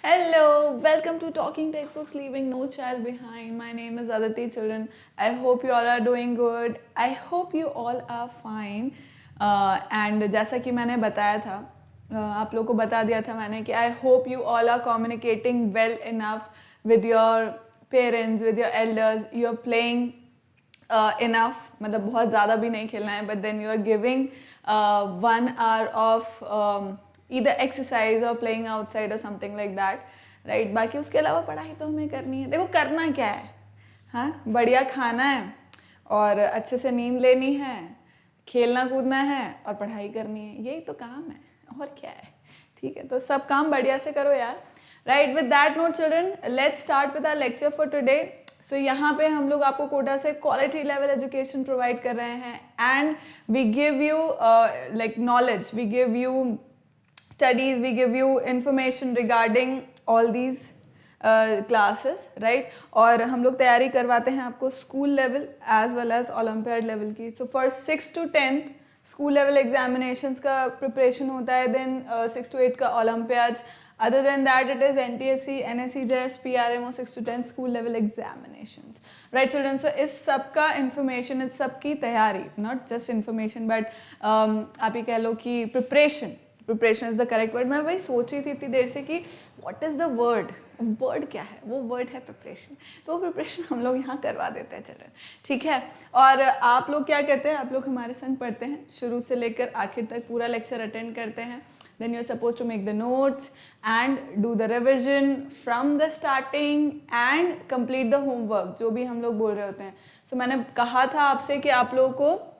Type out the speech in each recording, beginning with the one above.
Hello, welcome to Talking Textbooks Leaving No Child Behind. My name is Aditi Children. I hope you all are doing good. I hope you all are fine. And जैसा कि मैंने बताया था, आप लोगों को बता दिया था मैंने कि I hope you all are communicating well enough with your parents, with your elders. You are playing enough. मतलब बहुत ज़्यादा भी नहीं खेलना है, but then you are giving 1 hour of either exercise or playing outside or something like that, right? बाकी उसके अलावा पढ़ाई तो हमें करनी है. देखो करना क्या है, हाँ, बढ़िया खाना है और अच्छे से नींद लेनी है, खेलना कूदना है और पढ़ाई करनी है. यही तो काम है और क्या है. ठीक है, तो सब काम बढ़िया से करो यार. Right, with that note children, let's start with our lecture for today. So यहाँ पे हम लोग आपको कोटा से क्वालिटी लेवल एजुकेशन प्रोवाइड कर रहे हैं and we give you like knowledge, we give you studies, we give you information regarding all these classes, right? और हम लोग तैयारी करवाते हैं आपको school level as well as olympiad level की. So for 6th to 10th school level examinations का preparation होता है, देन 6 to 8 का olympiads. Other than that it is NTSC, NSC, JS, PRMO 6 to 10 school level examinations. Right children, so इस सब का information, इस सब की तैयारी, नॉट जस्ट इंफॉर्मेशन बट आप ये कह लो कि preparation is the correct word. मैं वही सोच रही थी इतनी देर से कि व्हाट इज द वर्ड क्या है. वो वर्ड है प्रिपरेशन. तो वो प्रिपरेशन हम लोग यहाँ करवा देते हैं चिल्ड्रन, ठीक है. और आप लोग क्या करते हैं, आप लोग हमारे संग पढ़ते हैं, शुरू से लेकर आखिर तक पूरा लेक्चर अटेंड करते हैं. Then you are suppose to make the notes and do the revision from the starting and complete the homework, जो भी हम लोग बोल रहे होते हैं. सो मैंने कहा था आपसे कि आप लोगों को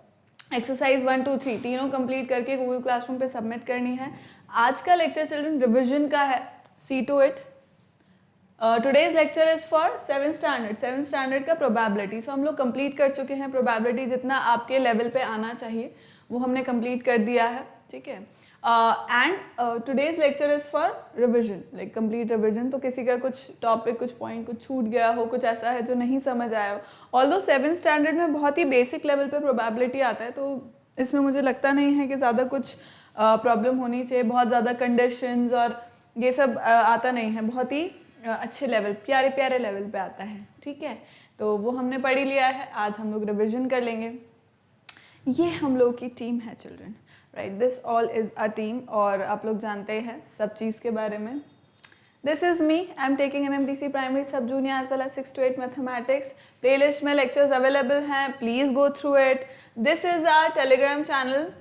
एक्सरसाइज 1, 2, 3 तीनों कंप्लीट करके गूगल क्लासरूम पे सबमिट करनी है. आज का लेक्चर चिल्ड्रन रिविजन का है. See to it. Today's lecture is for 7th standard. 7th standard का प्रोबेबिलिटी. सो हम लोग कंप्लीट कर चुके हैं. प्रोबेबिलिटी जितना आपके लेवल पे आना चाहिए वो हमने कंप्लीट कर दिया है, ठीक है. And today's lecture is for revision, like complete revision. तो किसी का कुछ टॉपिक, कुछ पॉइंट, कुछ छूट गया हो, कुछ ऐसा है जो नहीं समझ आया हो. ऑल्दो 7th स्टैंडर्ड में बहुत ही बेसिक लेवल पे प्रोबेबिलिटी आता है, तो इसमें मुझे लगता नहीं है कि ज़्यादा कुछ प्रॉब्लम होनी चाहिए. बहुत ज़्यादा कंडीशंस और ये सब आता नहीं है. बहुत ही अच्छे लेवल, प्यारे प्यारे लेवल पे आता है, ठीक है. तो वो हमने पढ़ ही लिया है. आज हम लोग रिविजन कर लेंगे. ये हम लोग की टीम है children, right. This all is a team. और आप लोग जानते हैं सब चीज़ के बारे में. This is me. I am taking NMDC primary sub junior as well as 6 to 8 mathematics. Playlist में लेक्चर्स अवेलेबल हैं, please go through it. This is our telegram channel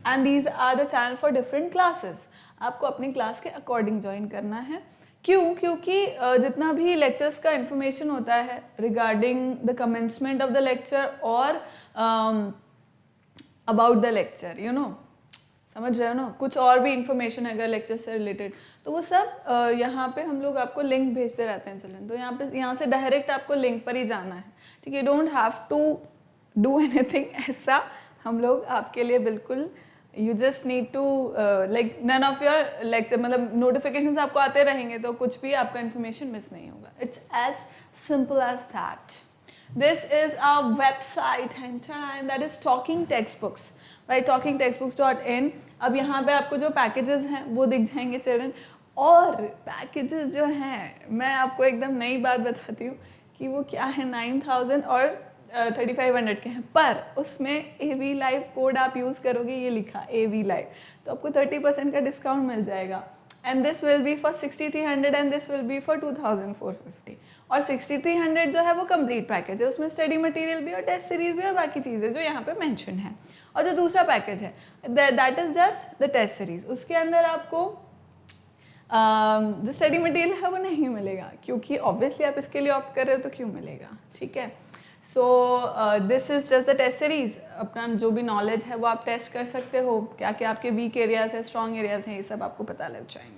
and these are the channel for different classes. आपको अपनी class के according join करना है. क्यों? क्योंकि जितना भी लेक्चर्स का इंफॉर्मेशन होता है regarding the commencement of the lecture और about the lecture, you know, समझ रहे हो ना, कुछ और भी इंफॉर्मेशन अगर लेक्चर से रिलेटेड, तो वो सब यहाँ पे हम लोग आपको लिंक भेजते रहते हैं चिल्ड्रन. तो यहाँ से डायरेक्ट आपको लिंक पर ही जाना है, ठीक है. Don't have to do anything ऐसा. हम लोग आपके लिए बिल्कुल, you just need to like none of your lecture, मतलब नोटिफिकेशन आपको आते रहेंगे तो कुछ भी आपका इन्फॉर्मेशन मिस नहीं होगा. It's as simple as that. This is our website and that is Talking Textbooks, right? talkingtextbooks.in. अब यहाँ पे आपको जो पैकेजेस हैं वो दिख जाएंगे चिल्ड्रन. और पैकेजेस जो हैं, मैं आपको एकदम नई बात बताती हूँ कि वो क्या है, 9000 और 3500 के हैं. पर उसमें AV Live कोड आप यूज़ करोगे, ये लिखा AV Live, तो आपको 30% का डिस्काउंट मिल जाएगा. And this will be for 6300 and this will be for 2450. और 6300 जो है वो कंप्लीट पैकेज है. उसमें स्टडी मटेरियल भी और टेस्ट सीरीज भी और बाकी चीज़ें जो यहाँ पे मेंशन है. और जो दूसरा पैकेज है that is just the test series. उसके अंदर आपको जो स्टडी मटेरियल है वो नहीं मिलेगा, क्योंकि ऑब्वियसली आप इसके लिए ऑप्ट कर रहे हो तो क्यों मिलेगा, ठीक है. So this is just the test series. अपना जो भी नॉलेज है वो आप टेस्ट कर सकते हो. क्या क्या आपके वीक एरियाज है, स्ट्रॉन्ग एरियाज हैं, ये सब आपको पता लग जाएंगे.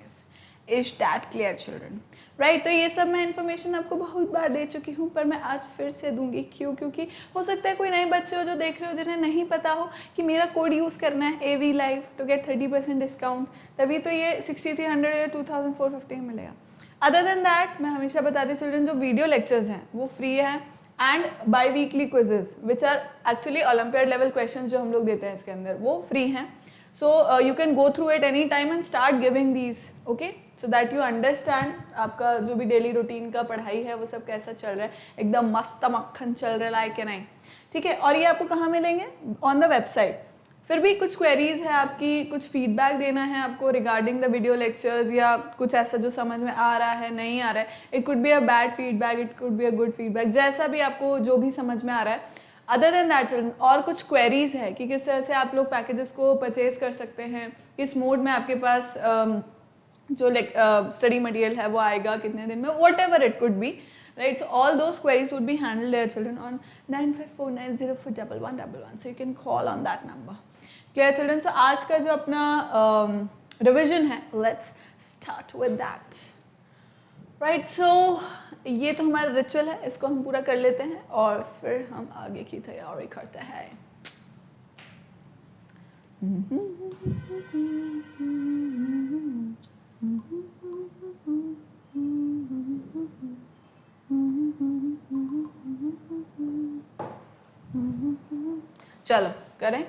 Is that clear children, right. तो ये सब मैं इन्फॉर्मेशन आपको बहुत बार दे चुकी हूँ, पर मैं आज फिर से दूंगी. क्यों? क्योंकि हो सकता है कोई नए बच्चे हो जो देख रहे हो, जिन्हें नहीं पता हो कि मेरा कोड यूज़ करना है AV Live to get 30% discount. तभी तो ये 6300 या 2450 में मिलेगा. अदर देन दैट मैं हमेशा बताती हूँ चिल्ड्रन, जो वीडियो लेक्चर्स हैं वो फ्री है. And biweekly quizzes which are actually olympiad level question जो हम लोग देते हैं इसके अंदर, वो फ्री हैं. So you can go through it any time and start giving these, okay, so that you understand आपका जो भी डेली रूटीन का पढ़ाई है वो सब कैसा चल रहा है, एकदम मस्त मक्खन चल रहा है कि नहीं, ठीक है। और ये आपको कहाँ मिलेंगे, ऑन द वेबसाइट। फिर भी कुछ क्वेरीज है आपकी, कुछ फीडबैक देना है आपको रिगार्डिंग द वीडियो लेक्चर्स, या कुछ ऐसा जो समझ में आ रहा है नहीं आ रहा है, it could be a bad feedback, it could be a good feedback, जैसा भी आपको जो भी समझ में आ रहा है। अदर देन दैट चिल्ड्रन, और कुछ क्वेरीज है कि किस तरह से आप लोग पैकेजेस को परचेज कर सकते हैं, किस मोड में आपके पास जो स्टडी मटेरियल है वो आएगा, कितने दिन में, what ever it could B, right? So all those queries would be handled there children on 9549041111, so you can call on that number. Clear children? So आज का जो अपना revision है, let's start with that, right? So ये तो हमारा ritual है, इसको हम पूरा कर लेते हैं और फिर हम आगे की तैयारी करते हैं। चलो करें।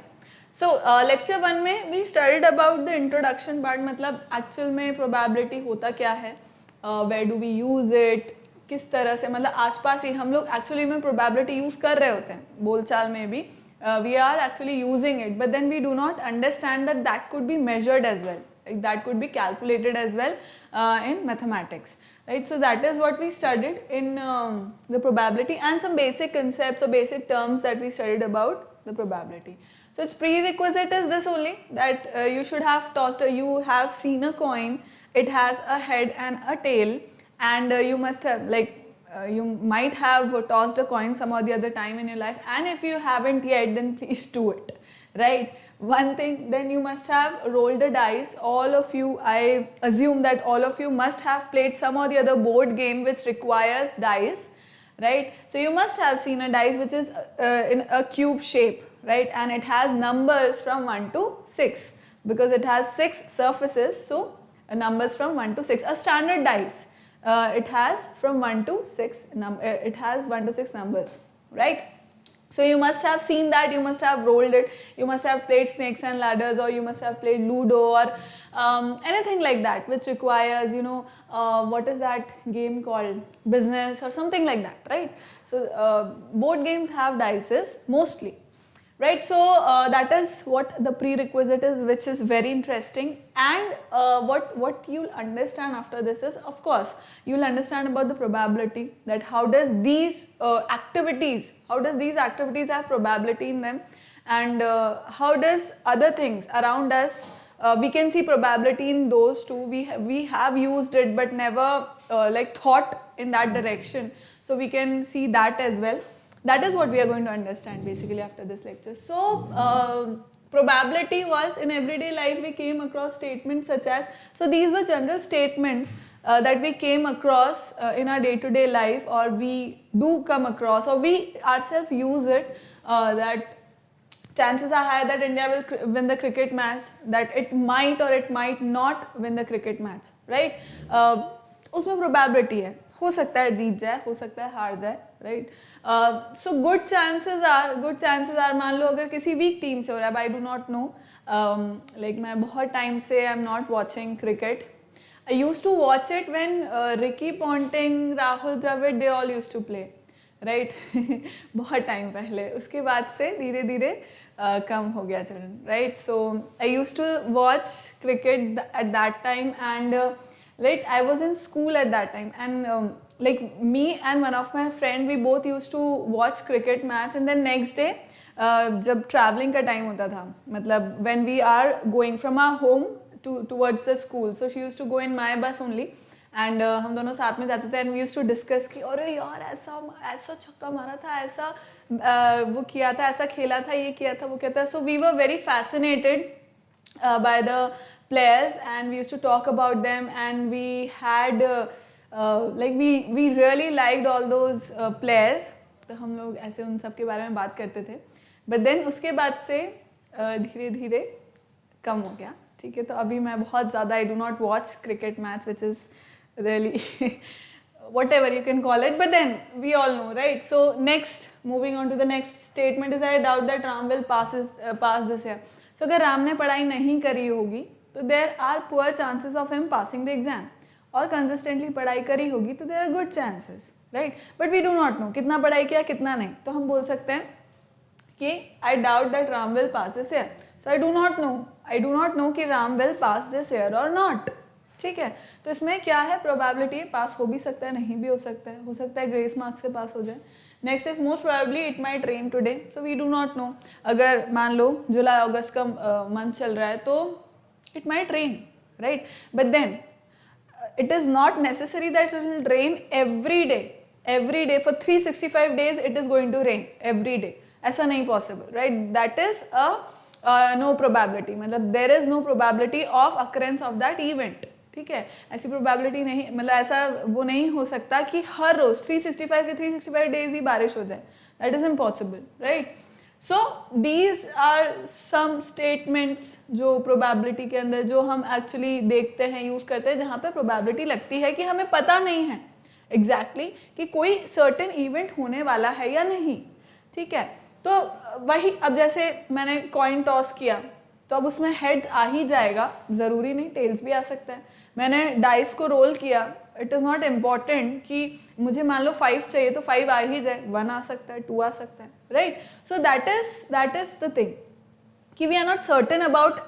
सो लेक्चर 1 में we studied about the introduction part, मतलब एक्चुअल में प्रोबेबिलिटी होता क्या है, where do we use it, किस तरह से, मतलब आसपास ही हम लोग एक्चुअली में प्रोबेबिलिटी यूज कर रहे होते हैं, बोलचाल में भी we are actually using it, but then we do not understand that that could be measured as well, that could be calculated as well in mathematics, right? So that is what we studied in the probability, and some basic concepts or basic terms that we studied about the probability. So its prerequisite is this only, that you should have tossed, you have seen a coin, it has a head and a tail, and you must have you might have tossed a coin some or the other time in your life, and if you haven't yet, then please do it, right? One thing, then you must have rolled a dice. All of you, I assume that all of you must have played some or the other board game which requires dice, right? So you must have seen a dice which is in a cube shape, right? And it has numbers from 1 to 6 because it has 6 surfaces, so numbers from 1 to 6. A standard dice, it has from 1 to 6 it has 1 to 6 numbers, right? So you must have seen that, you must have rolled it, you must have played snakes and ladders, or you must have played Ludo, or anything like that which requires, you know, what is that game called, business or something like that, right? So board games have dices mostly, right? So that is what the prerequisite is, which is very interesting. And what you'll understand after this is, of course, you'll understand about the probability, that how does these activities have probability in them, and how does other things around us, we can see probability in those too. We have used it but never thought in that direction, so we can see that as well. That is what we are going to understand basically after this lecture. So probability was, in everyday life we came across statements such as, so these were general statements that we came across in our day-to-day life, or we do come across, or we ourselves use it, that chances are high that India will win the cricket match, that it might or it might not win the cricket match, right? उसमें probability है, हो सकता है जीत जाए, हो सकता है हार जाए, right? So good chances are मान लो अगर किसी वीक टीम से हो रहा है, I do not know, like मैं बहुत टाइम से I am not watching cricket. I use to watch it when Ricky Ponting, Rahul Dravid, they all use to play, right? बहुत टाइम पहले. उसके बाद से धीरे धीरे कम हो गया चलन, right? So I use to watch cricket at that time, and right, I was in school at that time, and like me and one of my friend, we both used to watch cricket match, and then next day जब traveling का time होता था, मतलब when we are going from our home towards the school, so she used to go in my bus only, and हम दोनों साथ में जाते थे, and we used to discuss कि अरे यार ऐसा छक्का मारा था, ऐसा वो किया था, ऐसा खेला था, ये किया था, वो किया था. So we were very fascinated by the players, and we used to talk about them, and we had we really liked all those players, तो हम लोग ऐसे उन सब के बारे में बात करते थे. but then उसके बाद से धीरे धीरे कम हो गया, ठीक है? तो अभी मैं बहुत ज़्यादा I do not watch cricket match, which is really whatever you can call it, but then we all know, right? So next, moving on to the next statement is, I doubt that Ram will pass this year. So सो अगर राम ने पढ़ाई नहीं करी होगी तो there are poor chances of him passing the exam, और consistently पढ़ाई करी होगी तो there are good chances, right. But we do not know कितना पढ़ाई किया कितना नहीं, तो हम बोल सकते हैं कि I doubt that Ram will pass this year, so I do not know कि Ram will pass this year और नॉट, ठीक है। तो इसमें क्या है, प्रोबेबिलिटी है, पास हो भी सकता है नहीं भी हो सकता है ग्रेस मार्क्स से पास हो जाए। Next is most probably it might rain today, so we do not know, अगर मान लो जुलाई अगस्त का मंथ चल रहा है तो it might rain, right, but then it is not necessary that it will rain every day for 365 days it is going to rain every day, ऐसा नहीं possible, right, that is a no probability, मतलब there is no probability of occurrence of that event, ठीक है। ऐसी probability नहीं, मतलब ऐसा वो नहीं हो सकता कि हर रोज 365 के 365 days ही बारिश हो जाए, that is impossible, right। So these are some statements जो प्रोबेबिलिटी के अंदर जो हम एक्चुअली देखते हैं, यूज करते हैं, जहाँ पे प्रोबेबिलिटी लगती है कि हमें पता नहीं है एग्जैक्टली कि कोई सर्टेन इवेंट होने वाला है या नहीं, ठीक है। तो वही, अब जैसे मैंने कॉइन टॉस किया तो अब उसमें हेड्स आ ही जाएगा, ज़रूरी नहीं टेल्स भी आ सकता है। मैंने डाइस को रोल किया, इट इज़ नॉट इम्पॉर्टेंट कि मुझे मान लो 5 चाहिए तो 5 आ ही जाए, 1 आ सकता है, 2 आ सकता है, right. So that is the thing कि we are not certain about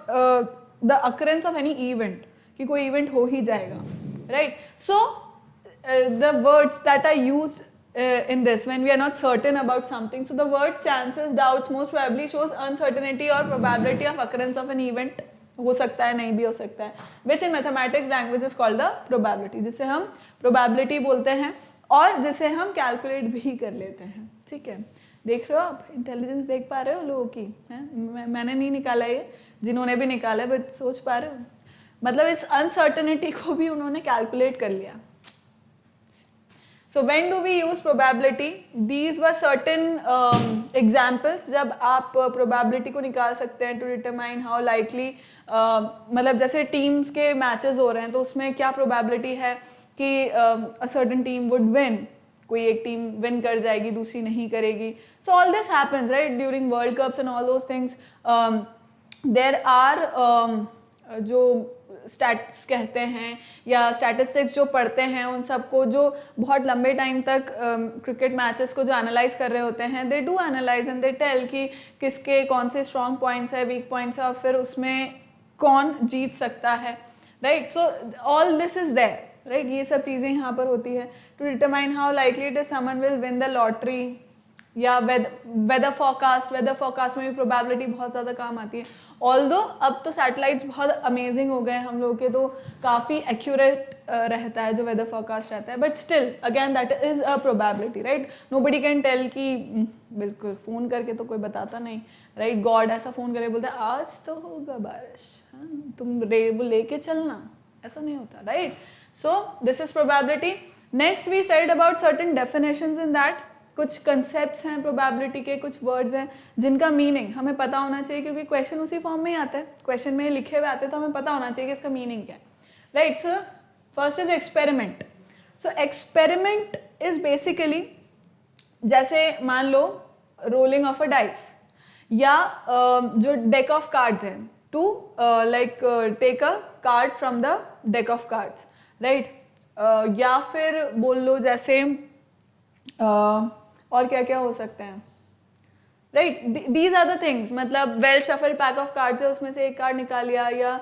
the occurrence of any event, कि कोई इवेंट हो ही जाएगा, right. So the words that are used in this when we are not certain about something, so the word chances, doubts, most probably shows uncertainty or probability of occurrence of an event, हो सकता है नहीं भी हो सकता है, which in mathematics language is called the probability, जिसे हम probability बोलते हैं और जिसे हम calculate भी कर लेते हैं, ठीक है। देख रहे हो आप, इंटेलिजेंस देख पा रहे हो लोगों की, है? मैंने नहीं निकाला ये, जिन्होंने भी निकाला, बट सोच पा रहे हो, मतलब इस अनसर्टेनिटी को भी उन्होंने कैलकुलेट कर लिया। So when do we use probability? These were certain examples जब आप probability को निकाल सकते हैं to determine how likely, मतलब जैसे teams के matches हो रहे हैं तो उसमें क्या probability है कि a certain team would win, कोई एक टीम विन कर जाएगी दूसरी नहीं करेगी। So all this happens, right, during World Cups and all those things. There are जो स्टैट्स कहते हैं या स्टैटिस्टिक्स जो पढ़ते हैं उन सबको, जो बहुत लंबे टाइम तक क्रिकेट मैचेस को जो एनालाइज कर रहे होते हैं, they do analyse and they tell कि किसके कौन से स्ट्रॉन्ग पॉइंट्स है, वीक पॉइंट्स है, और फिर उसमें कौन जीत सकता है, right. So all this is there, right, ये सब चीज़ें यहाँ पर होती है to determine how likely it is someone will win the lottery, या वेदर फोरकास्ट में भी प्रोबेबिलिटी बहुत ज़्यादा काम आती है। ऑल्दो अब तो सैटेलाइट्स बहुत अमेजिंग हो गए हैं हम लोग के, तो काफ़ी एक्यूरेट रहता है जो वेदर फोरकास्ट रहता है, but still again that is a probability, right. Nobody can tell कि बिल्कुल फ़ोन करके तो कोई बताता नहीं, राइट। गॉड ऐसा फ़ोन करके बोलता है आज तो होगा बारिश, हाँ तुम वो लेके चलना, ऐसा नहीं होता, right. So this is probability. Next we studied about certain definitions in that, कुछ कंसेप्ट्स हैं प्रोबेबिलिटी के, कुछ वर्ड्स हैं जिनका मीनिंग हमें पता होना चाहिए, क्योंकि क्वेश्चन उसी फॉर्म में ही आता है, क्वेश्चन में लिखे हुए आते हैं, तो हमें पता होना चाहिए कि इसका मीनिंग क्या है, right. So first is experiment. So experiment is basically जैसे मान लो रोलिंग ऑफ अ डाइस, या जो डेक ऑफ कार्ड्स हैं, to like take a card from the deck of cards, right. या फिर बोल लो जैसे और क्या क्या हो सकते हैं, right, these are the things, मतलब well shuffle pack of cards है, उसमें से एक कार्ड निकाल लिया, या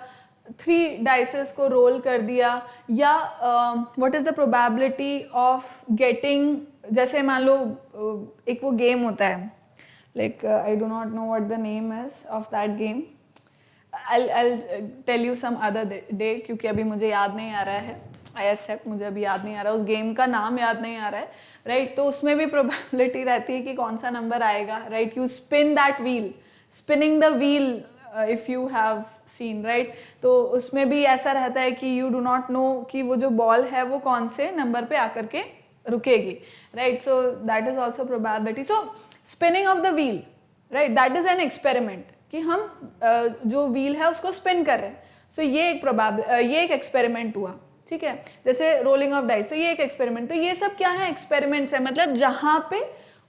3 डाइसेस को रोल कर दिया, या what is the probability of getting, जैसे मान लो एक वो गेम होता है, like I do not know what the name is of that game, I'll tell you some other day, क्योंकि अभी मुझे याद नहीं आ रहा है, आई एक्सेप्ट, मुझे अभी याद नहीं आ रहा, उस गेम का नाम याद नहीं आ रहा है, राइट। तो उसमें भी प्रोबेबिलिटी रहती है कि कौन सा नंबर आएगा, right. You spin that wheel, spinning the wheel if you have seen, right. तो उसमें भी ऐसा रहता है कि यू डू नॉट नो कि वो जो बॉल है वो कौन से नंबर पे आकर के रुकेगी, right. So that is also probability. So spinning of the wheel, right, that is an experiment, कि हम जो व्हील है उसको स्पिन कर रहे हैं, सो ये एक एक्सपेरिमेंट हुआ, ठीक है। जैसे रोलिंग ऑफ डाइस, तो ये एक एक्सपेरिमेंट। तो ये सब क्या है, एक्सपेरिमेंट्स है, मतलब जहाँ पे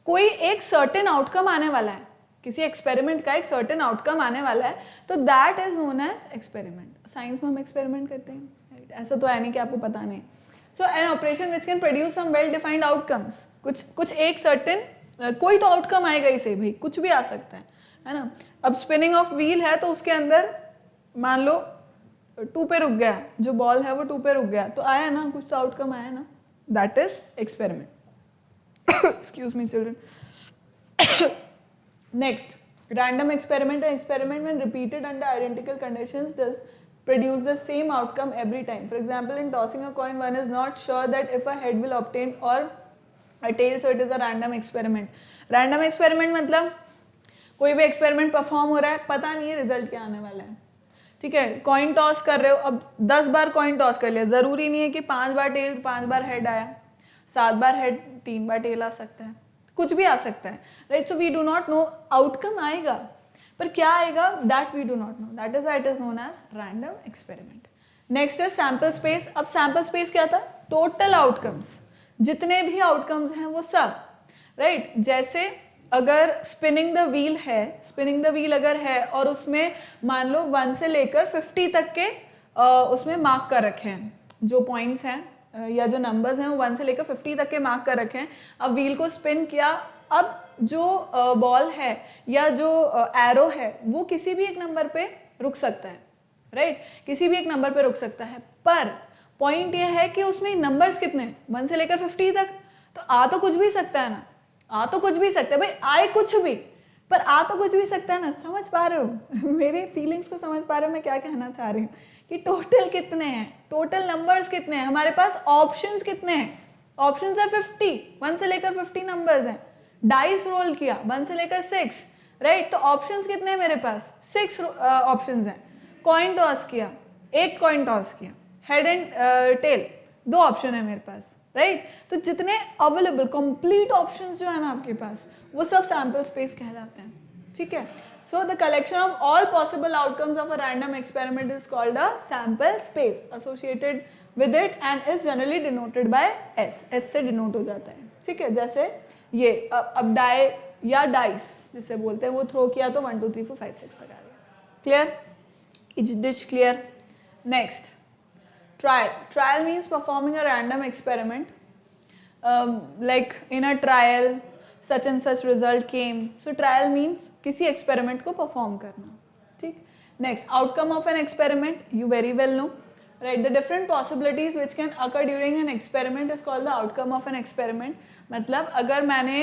कोई एक सर्टेन आउटकम आने वाला है, किसी एक्सपेरिमेंट का एक सर्टेन आउटकम आने वाला है, तो that is known as experiment. Science में हम एक्सपेरिमेंट करते हैं, राइट? ऐसा तो है नहीं कि आपको पता नहीं। So an operation which can produce some well defined outcomes, कुछ एक सर्टेन कोई तो आउटकम आएगा इसे, भाई कुछ भी आ सकता है ना। अब स्पिनिंग ऑफ व्हील है तो उसके अंदर मान लो 2 पे रुक गया, जो बॉल है वो 2 पे रुक गया, तो आया ना, कुछ तो आउटकम आया ना, that is experiment. Excuse me children. Next, random experiment. An experiment when repeated under identical conditions does produce the same outcome every time. For example, in tossing a coin, one is not sure that if a head will obtain or a tail, so it is a random experiment. Random experiment मतलब कोई भी experiment perform हो रहा है, पता नहीं है result क्या आने वाला है, ठीक है? कॉइन टॉस कर रहे हो, अब 10 बार कॉइन टॉस कर लिया, जरूरी नहीं है कि 5 बार टेल 5 बार हेड आया, 7 बार हेड 3 बार टेल आ सकता है, कुछ भी आ सकता है, right? So we do not know, outcome आएगा पर क्या आएगा that we do not know, that is why it is known as random experiment. Next is sample space. अब सैंपल स्पेस क्या था? टोटल आउटकम्स, जितने भी आउटकम्स हैं वो सब, राइट? जैसे अगर स्पिनिंग द व्हील है, स्पिनिंग द व्हील अगर है और उसमें मान लो 1 से लेकर 50 तक के उसमें मार्क कर रखे हैं, जो पॉइंट्स हैं या जो नंबर्स हैं वो 1 से लेकर 50 तक के मार्क कर रखे हैं। अब व्हील को स्पिन किया, अब जो बॉल है या जो एरो है वो किसी भी एक नंबर पे रुक सकता है, राइट? किसी भी एक नंबर पे रुक सकता है, पर पॉइंट ये है कि उसमें नंबर्स कितने हैं 1 से लेकर 50 तक, तो आ तो कुछ भी सकता है ना, आ तो कुछ भी सकता है भाई, आए कुछ भी, पर आ तो कुछ भी सकता है ना। समझ पा रहे हो मेरे फीलिंग्स को? समझ पा रहे हो मैं क्या कहना चाह रही हूँ? कि टोटल कितने हैं, टोटल नंबर्स कितने हैं हमारे पास, ऑप्शंस कितने हैं? ऑप्शंस है 50, 1 से लेकर 50 नंबर्स हैं। डाइस रोल किया 1 से लेकर 6, राइट? तो ऑप्शंस कितने हैं मेरे पास? 6 ऑप्शंस हैं। कॉइन टॉस किया, 1 कॉइन टॉस किया, हेड एंड टेल 2 ऑप्शन है मेरे पास, राइट? तो जितने अवेलेबल कंप्लीट ऑप्शंस जो है ना आपके पास, वो सब सैंपल स्पेस कहलाते हैं, ठीक है? So the collection of all possible outcomes of a random experiment is called a sample space associated with it and is generally denoted by S. S से डिनोट हो जाता है, ठीक है? जैसे ये अब डाई या डाइस जिसे बोलते हैं, वो थ्रो किया तो 1 2 3 4 5 6 तक आ गया। Clear? Is this clear? Next, trial. Trial means performing a random experiment. Like in a trial, such and such result came. So trial means किसी experiment को perform करना, ठीक? Next, outcome of an experiment. You very well know, right? The different possibilities which can occur during an experiment is called the outcome of an experiment. मतलब अगर मैंने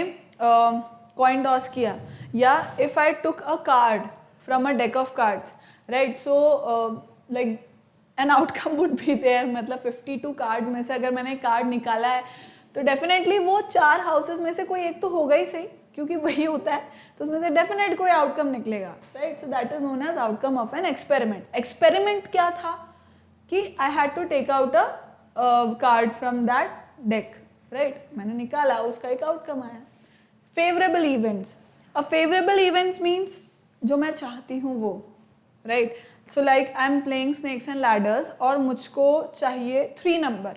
coin toss किया, या if I took a card from a deck of cards, right? So like an outcome would be there, मतलब 52 card में से अगर मैंने कार्ड निकाला है तो डेफिनेटली वो 4 हाउसेस में से कोई एक तो होगा ही सही, क्योंकि वही होता है, तो उसमें से डेफिनेट कोई आउटकम निकलेगा, राइट? So that is known as outcome of an experiment. Experiment क्या था कि I had to take out a card from that deck, right? मैंने निकाला, उसका एक आउटकम आया। Favourable events. अब फेवरेबल इवेंट्स मीन्स जो मैं चाहती हूँ वो, right? So like I am playing snakes and ladders और मुझको चाहिए 3 नंबर,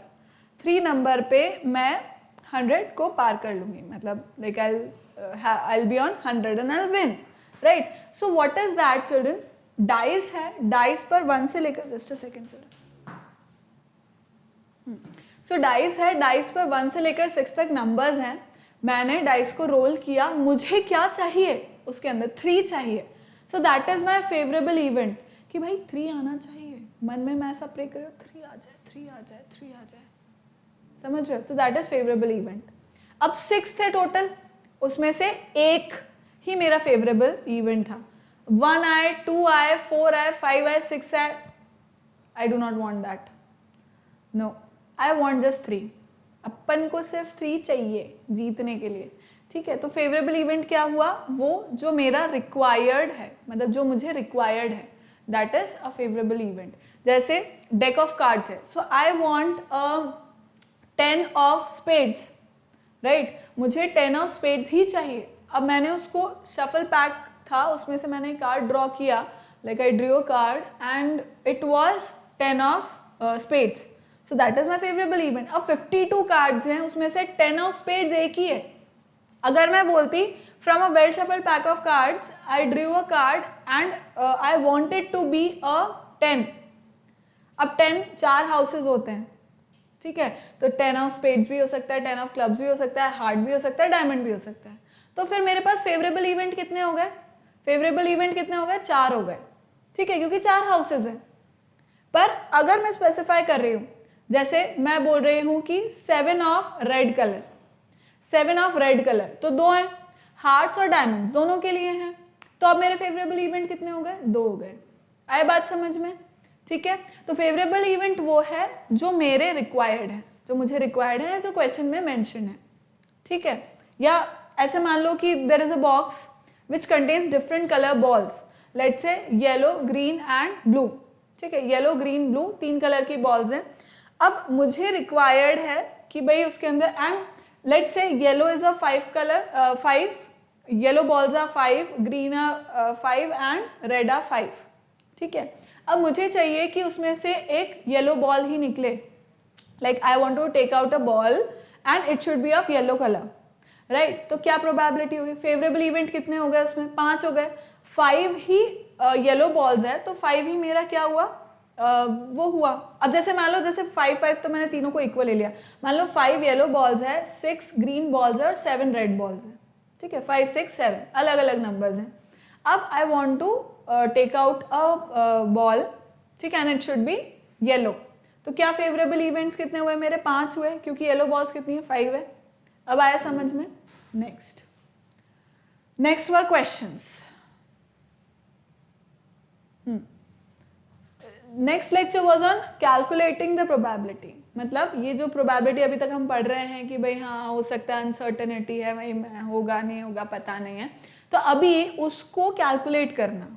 3 नंबर पे मैं 100 को पार कर लूँगी, मतलब like I'll be on 100 and I'll win, right? So what is that children? Dice है, डाइस पर 1 से लेकर, just a second children, so dice है, डाइस पर 1 से लेकर 6 तक नंबर्स हैं। मैंने डाइस को रोल किया, मुझे क्या चाहिए उसके अंदर? 3 चाहिए। सो that is my favourable event कि भाई 3 आना चाहिए, मन में मैं ऐसा प्रे कर रही हूँ 3 आ जाए, 3 आ जाए, 3 आ जाए, समझ रहे हो? तो दैट इज फेवरेबल इवेंट। अब 6 थे टोटल, उसमें से एक ही मेरा फेवरेबल इवेंट था। 1 आए, 2 आए, 4 आए, 5 आए, 6 आए, I do not want that, no, I want just 3। अपन को सिर्फ 3 चाहिए जीतने के लिए, ठीक है? तो फेवरेबल इवेंट क्या हुआ? वो जो मेरा रिक्वायर्ड है, मतलब जो मुझे रिक्वायर्ड है, that is a favourable event. जैसे डेक ऑफ कार्ड्स है, so I want 10 of spades, right? मुझे 10 ऑफ स्पेड्स ही चाहिए। अब मैंने उसको शफल पैक था, उसमें से मैंने कार्ड ड्रॉ किया, like I drew a card and it was 10 of spades, so that is my favourable event. अब 52 कार्ड्स हैं, उसमें से 10 ऑफ स्पेड्स एक ही है, अगर मैं बोलती from a well shuffled pack of cards I drew a card and I wanted to be a 10, अब 10 4 हाउसेज होते हैं, ठीक है, तो 10 ऑफ स्पेड्स भी हो सकता है, 10 ऑफ क्लब्स भी हो सकता है, हार्ट भी हो सकता है, डायमंड भी हो सकता है। तो फिर मेरे पास फेवरेबल इवेंट कितने हो गए? फेवरेबल इवेंट कितने हो गए? 4 हो गए, ठीक है, क्योंकि 4 हाउसेज है। पर अगर मैं स्पेसिफाई कर रही हूं, जैसे मैं बोल रही हूं कि 7 of red colour, 7 of red colour, तो 2 हैं, हार्ट्स और डायमंड्स दोनों के लिए हैं, तो अब मेरे फेवरेबल इवेंट कितने हो गए? 2 हो गए। आए बात समझ में? ठीक है, तो फेवरेबल इवेंट वो है जो मेरे रिक्वायर्ड है, जो मुझे रिक्वायर्ड है, जो क्वेश्चन में मेंशन है, ठीक है। या ऐसे मान लो कि there is a box which contains different colour balls, let's say yellow, green and blue, ठीक है, येलो, ग्रीन, ब्लू 3 कलर की बॉल्स हैं। अब मुझे रिक्वायर्ड है कि भाई उसके अंदर, and let's say yellow is a 5 colour, 5 yellow balls are 5, green are 5 and red are 5, ठीक है। अब मुझे चाहिए कि उसमें से एक येलो बॉल ही निकले, like I want to take out a ball and it should be of yellow colour, right. तो क्या प्रोबेबिलिटी होगी? फेवरेबल इवेंट कितने हो गए उसमें? 5 हो गए। 5 ही येलो बॉल्स है, तो 5 ही मेरा क्या हुआ? वो हुआ। अब जैसे मान लो, जैसे 5 5 तो मैंने तीनों को इक्वल ले लिया, मान लो 5 येलो बॉल्स है, 6 ग्रीन बॉल्स है और 7 रेड बॉल्स है, ठीक है, 5 6 7 अलग अलग नंबर्स हैं। अब I want to take out a ball, ठीक है, and it should be yellow, तो क्या फेवरेबल इवेंट्स कितने हुए मेरे? 5 हुए, क्योंकि येलो बॉल्स कितनी है? 5 है। अब आया समझ में? Next were questions. Next lecture was on calculating the probability, मतलब ये जो प्रोबेबिलिटी अभी तक हम पढ़ रहे हैं कि भाई हाँ हो सकता है, अनसर्टेनिटी है, भाई होगा नहीं होगा पता नहीं है, तो अभी उसको कैलकुलेट करना,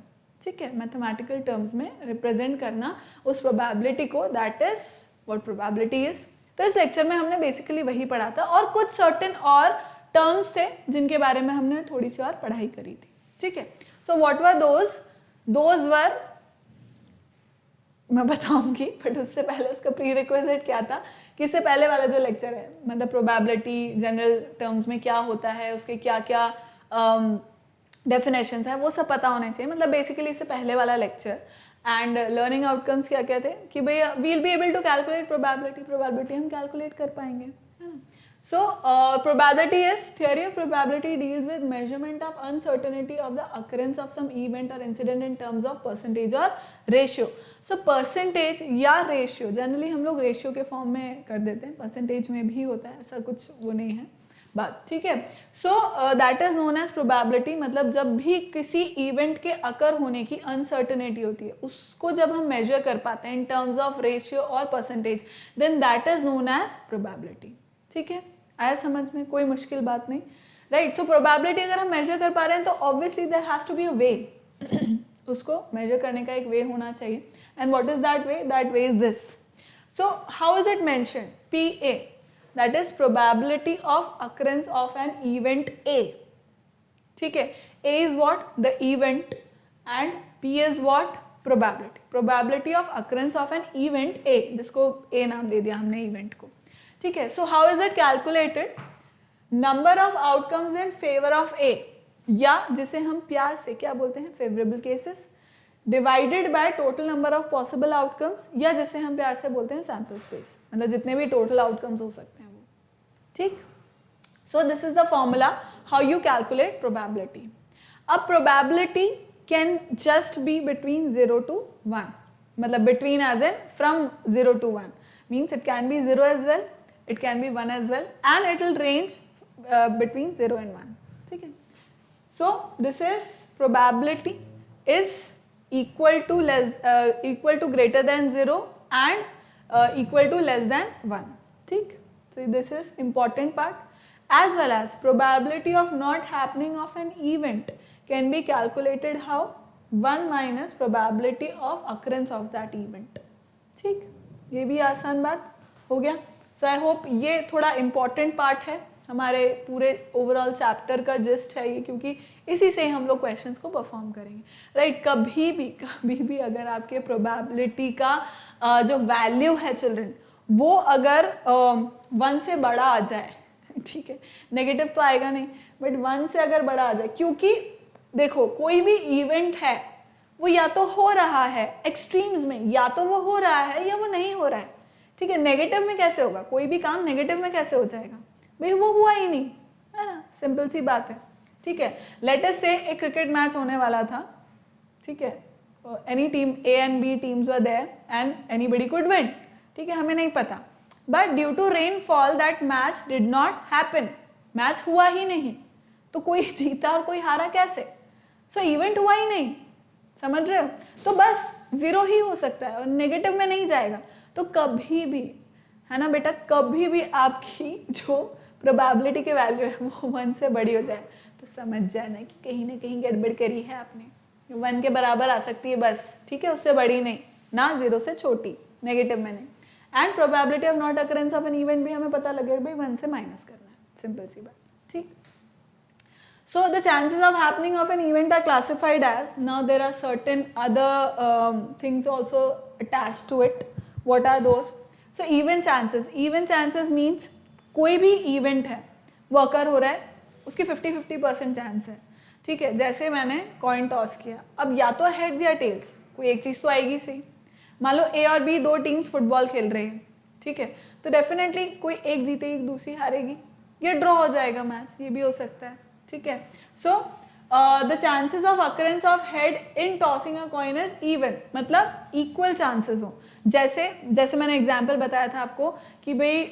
ठीक है, मैथमेटिकल टर्म्स में रिप्रेजेंट करना उस प्रोबेबिलिटी को, that is what probability is. तो इस लेक्चर में हमने बेसिकली वही पढ़ा था, और कुछ सर्टेन और टर्म्स थे जिनके बारे में हमने थोड़ी सी और पढ़ाई करी थी, ठीक है। So what were those were मैं बताऊंगी, बट उससे पहले उसका प्री रिक्विजिट क्या था, कि इससे पहले वाला जो लेक्चर है, मतलब प्रोबेबिलिटी जनरल टर्म्स में क्या होता है, उसके क्या क्या डेफिनेशंस हैं, वो सब पता होने चाहिए, मतलब बेसिकली इससे पहले वाला लेक्चर। एंड लर्निंग आउटकम्स क्या क्या थे कि भाई we will be able to calculate probability हम कैलकुलेट कर पाएंगे, है ना। So probability is theory of probability deals with measurement of uncertainty of the occurrence of some event or incident in terms of percentage or ratio. So percentage या ratio, generally हम लोग ratio के form में कर देते हैं, percentage में भी होता है, ऐसा कुछ वो नहीं है बात, ठीक है। So that is known as probability, मतलब जब भी किसी इवेंट के अकर होने की अनसर्टेनिटी होती है, उसको जब हम मेजर कर पाते हैं इन टर्म्स ऑफ रेशियो और percentage, then that is known as probability, ठीक है। आया समझ में? कोई मुश्किल बात नहीं, राइट। सो प्रोबेबिलिटी अगर हम मेजर कर पा रहे हैं तो obviously there has to be a way, उसको मेजर करने का एक वे होना चाहिए, and what is that way? That way is this. So how is it mentioned? PA, that is probability of occurrence of an event A, ठीक है। A is what? The event, and P is what? Probability of occurrence of an event A, जिसको A नाम दे दिया हमने event को, ठीक है। So how is it calculated? Number of outcomes in favor of A, या जिसे हम प्यार से क्या बोलते हैं? favorable cases, divided by total number of possible outcomes, या जिसे हम प्यार से बोलते हैं सैंपल स्पेस, मतलब जितने भी टोटल आउटकम्स हो सकते हैं वो, ठीक। So this is the formula how you calculate probability. अब probability can just be between 0 to 1, मतलब between as in from 0 to 1, means it can be 0 as well, it can be 1 as well, and it will range between 0 and 1, ठीक है। So this is probability is equal to greater than 0 and equal to less than 1, ठीक। so this is important part, as well as probability of not happening of an event can be calculated how? 1 minus probability of occurrence of that event, ठीक। ये भी आसान बात हो गया। so I hope ये थोड़ा important part है, हमारे पूरे ओवरऑल चैप्टर का जिस्ट है ये, क्योंकि इसी से हम लोग क्वेश्चंस को परफॉर्म करेंगे, राइट। कभी भी अगर आपके प्रोबेबिलिटी का जो वैल्यू है चिल्ड्रन, वो अगर 1 से बड़ा आ जाए, ठीक है, नेगेटिव तो आएगा नहीं, बट 1 से अगर बड़ा आ जाए, क्योंकि देखो कोई भी इवेंट है वो या तो हो रहा है एक्सट्रीम्स में, या तो वो हो रहा है या वो नहीं हो रहा है, ठीक है। नेगेटिव में कैसे होगा, कोई भी काम नेगेटिव में कैसे हो जाएगा भाई, वो हुआ ही नहीं, है ना, सिंपल सी बात है, ठीक है। लेट अस से एक क्रिकेट मैच होने वाला था, ठीक है, any team A and B teams were there and anybody could win, ठीक है, हमें नहीं पता, but due to rainfall that match did not happen, match हुआ ही नहीं, तो कोई जीता और कोई हारा कैसे, सो इवेंट हुआ ही नहीं, समझ रहे हो, तो बस 0 ही हो सकता है और नेगेटिव में नहीं जाएगा। तो कभी भी, है ना बेटा, कभी भी आपकी जो प्रोबेबिलिटी की वैल्यू है वो 1 से बड़ी हो जाए तो समझ जाना कि कहीं ना कहीं गड़बड़ करी है आपने, 1 के बराबर आ सकती है बस, ठीक है, उससे बड़ी नहीं, ना 0 से छोटी, नेगेटिव में नहीं। And probability of not occurrence of an event भी हमें पता लगेगा भाई 1 से माइनस करना है, सिंपल सी बात, ठीक। So the chances of happening of an event are classified as, now there are certain other things also attached to it. What are those? So even chances means कोई भी event है वो occur हो रहा है, उसकी 50-50% चांस है, ठीक है। जैसे मैंने कॉइन टॉस किया, अब या तो हेड्स या टेल्स, कोई एक चीज़ तो आएगी सही। मान लो ए और बी 2 टीम्स फुटबॉल खेल रहे हैं, ठीक है, तो डेफिनेटली कोई एक जीतेगी दूसरी हारेगी, या ड्रॉ हो जाएगा मैच, ये भी हो सकता है, ठीक है। So the chances of occurrence of head in tossing a coin is even, मतलब इक्वल चांसेस हो। जैसे मैंने एग्जांपल बताया था आपको कि भाई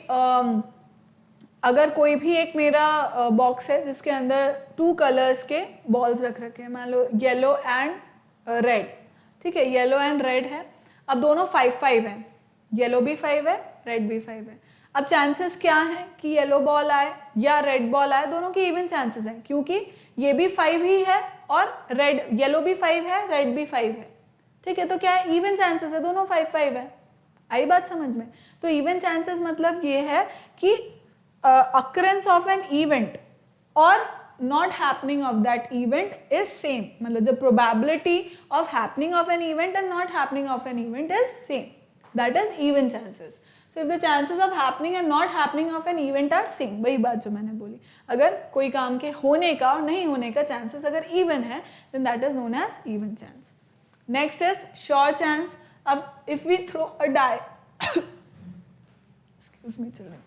अगर कोई भी एक मेरा बॉक्स है जिसके अंदर 2 कलर्स के बॉल्स रख रखे हैं, मान लो येलो एंड रेड, ठीक है, येलो एंड रेड है, अब दोनों 5-5 हैं, येलो भी 5 है, रेड भी 5 है। अब चांसेस क्या है कि येलो बॉल आए या रेड बॉल आए, दोनों के इवन चांसेस हैं, क्योंकि ये भी 5 ही है और येलो भी 5 है, रेड भी 5 है, ठीक है, तो क्या है, इवन चांसेस है, दोनों 5-5 है। आई बात समझ में? तो इवन चांसेस मतलब ये है कि अकरेंस ऑफ एन इवेंट और not happening of that event is same, मतलब the probability of happening of an event and not happening of an event is same, that is even chances. So if the chances of happening and not happening of an event are same, वही बात जो मैंने बोली, अगर कोई काम के होने का और नहीं होने का chances अगर even है then that is known as even chance. Next is sure chance. अब if we throw a die excuse me children,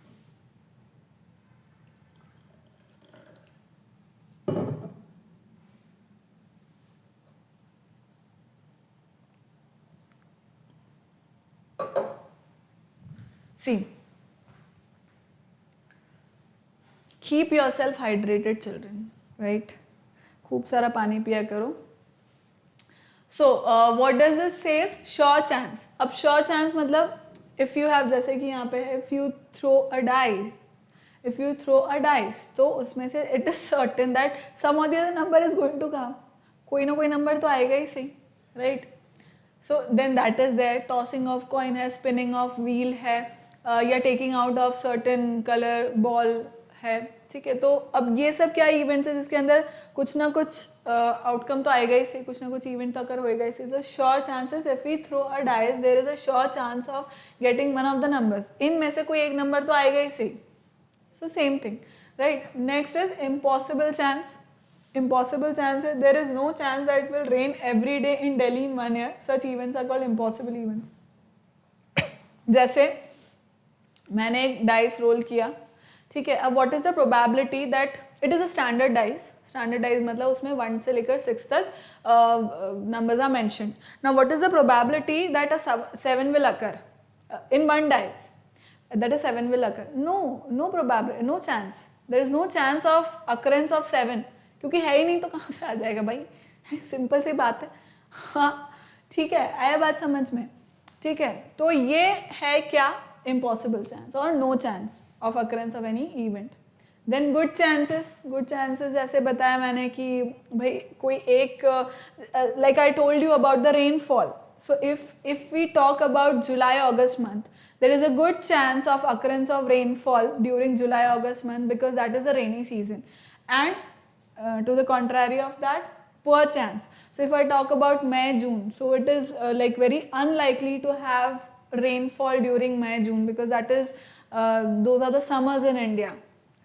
see, keep yourself hydrated children, right? खूब सारा पानी पिया करो। So what does this says? Sure chance. अब sure chance मतलब if you have, जैसे कि यहाँ पे है, if you throw a dice, तो उसमें से it is certain that some or the other number is going to come, कोई ना कोई नंबर तो आएगा ही सही, right? So then that is there, tossing of coin है, spinning of wheel है, या taking out of certain colour ball है, ठीक है। तो अब ये सब क्या इवेंट्स है जिसके अंदर कुछ ना कुछ आउटकम तो आएगा ही से, कुछ ना कुछ इवेंट तो अगर होएगा ही से। तो sure chances, if we throw a dice there is a sure chance of getting one of the numbers, इनमें से कोई एक नंबर तो आएगा ही से, so same thing, right. Next is impossible chance. Impossible chance है, there is no chance that it will rain every day in Delhi in 1 year. Such events are called impossible events. जैसे मैंने एक dice role किया, ठीक है, अब what is the probability that it is a standard dice मतलब उसमें 1 से लेकर 6 तक numbers are mentioned. Now what is the probability that a 7 will occur in one dice, that is 7 will occur? No probability, no chance, there is no chance of occurrence of 7, क्योंकि है ही नहीं तो कहाँ से आ जाएगा भाई, सिंपल सी बात है, हाँ, ठीक है, आया बात समझ में, ठीक है। तो ये है क्या, इम्पॉसिबल चांस और no chance of occurrence of any event. Then good chances जैसे बताया मैंने कि भाई कोई एक, like I told you about the rainfall, so if we talk about July August month, there is a good chance of occurrence of rainfall during July August month because that is the rainy season, and to the contrary of that, poor chance. So if I talk about May June, so it is like very unlikely to have rainfall during May June because that is those are the summers in India,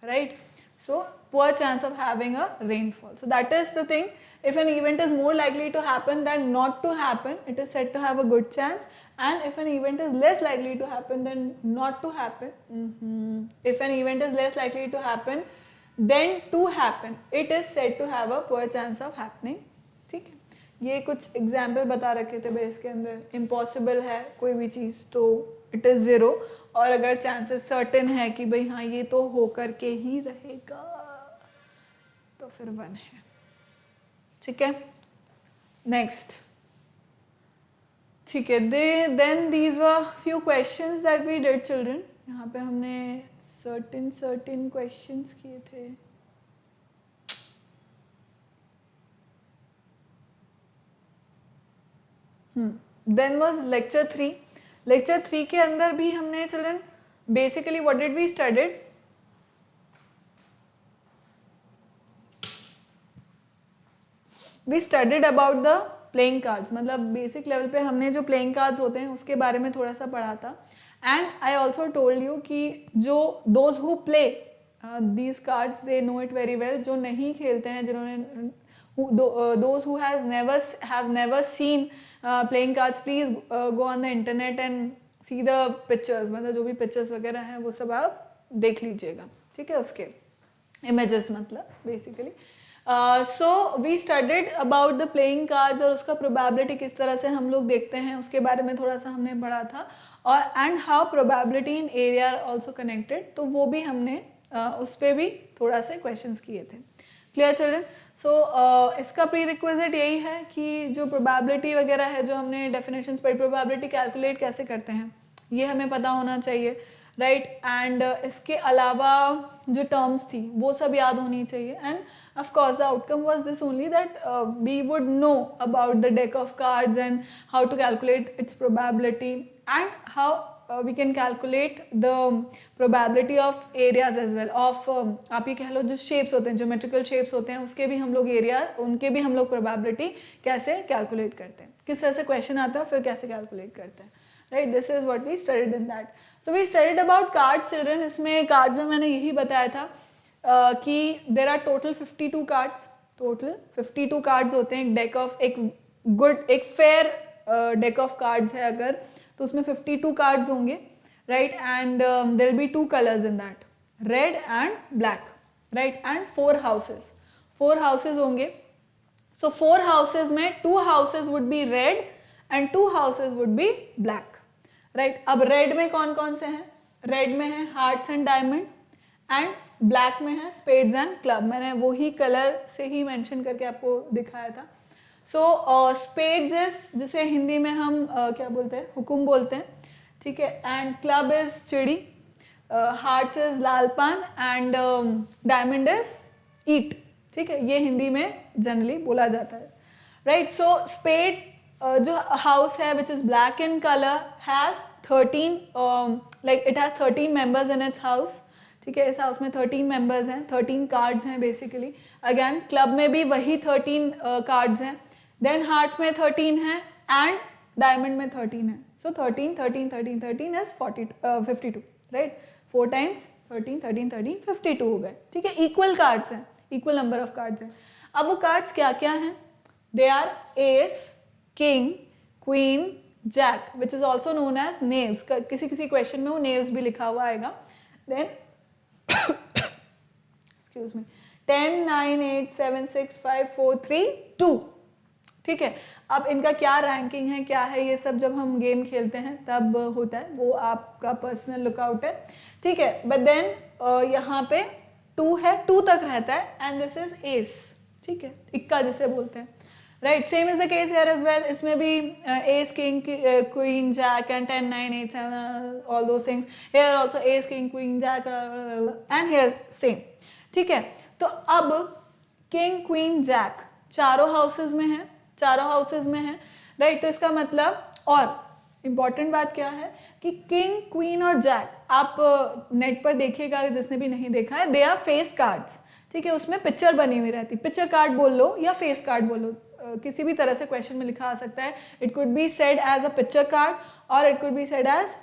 right? So poor chance of having a rainfall. So that is the thing. If an event is more likely to happen than not to happen, it is said to have a good chance. And if an event is less likely to happen than not to happen, if an event is less likely to happen then to happen, it is said to have a poor chance of happening. ठीक है, ये कुछ example बता रखे थे भाई इसके अंदर. इम्पॉसिबल है कोई भी चीज़ तो इट इज़ 0, और अगर चांसेस सर्टेन है कि भाई हाँ ये तो हो करके ही रहेगा तो फिर 1 है. ठीक है, नेक्स्ट. ठीक है, then these were few questions that we did children. यहाँ पे हमने सर्टेन क्वेश्चंस किए थे. Then was lecture 3. लेक्चर 3 के अंदर भी हमने children basically what did we studied. We studied about the playing cards. मतलब बेसिक लेवल पे हमने जो प्लेइंग कार्ड्स होते हैं उसके बारे में थोड़ा सा पढ़ा था. And I also told you कि जो those who play these cards they know it very well. जो नहीं खेलते हैं, जिन्होंने those who have never seen playing cards, please go on the internet and see the pictures. मतलब जो भी pictures वगैरह हैं वो सब आप देख लीजिएगा. ठीक है, उसके images मतलब basically. So we studied about the playing cards और उसका probability किस तरह से हम लोग देखते हैं उसके बारे में थोड़ा सा हमने पढ़ा था. और and how probability in area are also connected, तो वो भी हमने उस पर भी थोड़ा से questions किए थे. Clear children? सो इसका प्री रिक्विजिट यही है कि जो प्रोबेबिलिटी वगैरह है, जो हमने डेफिनेशंस पढ़ी, प्रोबेबिलिटी कैलकुलेट कैसे करते हैं ये हमें पता होना चाहिए, राइट. एंड इसके अलावा जो टर्म्स थी वो सब याद होनी चाहिए. And of course the outcome was this only that we would know about the deck of cards and how to calculate its probability and how we can calculate the probability of areas as well of आप ये कह लो जो shapes होते हैं, geometrical shapes होते हैं, उसके भी हम लोग area, उनके भी हम लोग probability कैसे calculate करते हैं, किस तरह से question आता है फिर कैसे calculate करते हैं, right. This is what we studied in that. So we studied about cards children. इसमें cards में मैंने यही बताया था कि there are total 52 cards. total 52 cards होते हैं एक deck of, एक fair deck of cards है अगर, तो उसमें 52 कार्ड्स होंगे, right. And there will be 2 colours in that, red and black, right. And 4 houses, 4 houses होंगे. सो 4 हाउसेस में 2 houses would be red and 2 houses would be black, right. अब red में कौन कौन से हैं? रेड में है hearts and diamond and black में है स्पेड्स एंड क्लब. मैंने वही कलर से ही मेंशन करके आपको दिखाया था. सो स्पेड्स इज, जिसे हिंदी में हम क्या बोलते हैं, हुकुम बोलते हैं, ठीक है. एंड क्लब इज चिड़ी, हार्ट्स इज लालपान एंड डायमंड इज ईट, ठीक है. ये हिंदी में जनरली बोला जाता है, राइट. सो स्पेड जो हाउस है which is black in colour has 13 like it has 13 members in its house, ठीक है. इस हाउस में 13 मेंबर्स हैं, 13 कार्ड्स हैं बेसिकली. अगेन क्लब में भी वही 13 कार्ड्स हैं. देन हार्ट्स में 13 है एंड डायमंड में 13 है. सो 13 13 13 13 इज 52, राइट. 4 times 13 13 13 52 हो गए, ठीक है. इक्वल कार्ड्स हैं, इक्वल नंबर ऑफ कार्ड्स हैं. अब वो कार्ड्स क्या क्या हैं? They are ace, king, queen, jack, which is also known as knaves. किसी किसी क्वेश्चन में वो नेव्स भी लिखा हुआ आएगा. देन excuse me, 10 9 8 7 6 5 4 3 2, ठीक है. अब इनका क्या रैंकिंग है, क्या है, ये सब जब हम गेम खेलते हैं तब होता है, वो आपका पर्सनल लुकआउट है, ठीक है. बट देन यहाँ पे 2 है, 2 तक रहता है एंड दिस इज एस, ठीक है, इक्का जिसे बोलते हैं, right. Same is the case here as well. इसमें भी ace, king, queen, jack and 10 9 8 7 all those things. Here also ace, king, queen, jack and here same, ठीक है. तो अब किंग, क्वीन, जैक चारों हाउसेज में है, चारों हाउसेज में है, राइट. तो इसका मतलब, और इम्पॉर्टेंट बात क्या है कि किंग, क्वीन और जैक, आप नेट पर देखिएगा जिसने भी नहीं देखा है, दे आर फेस कार्ड्स, ठीक है. उसमें पिक्चर बनी हुई रहती, पिक्चर कार्ड बोल लो या फेस कार्ड बोल लो, किसी भी तरह से क्वेश्चन में लिखा आ सकता है. It could be said as a picture card और it could be said as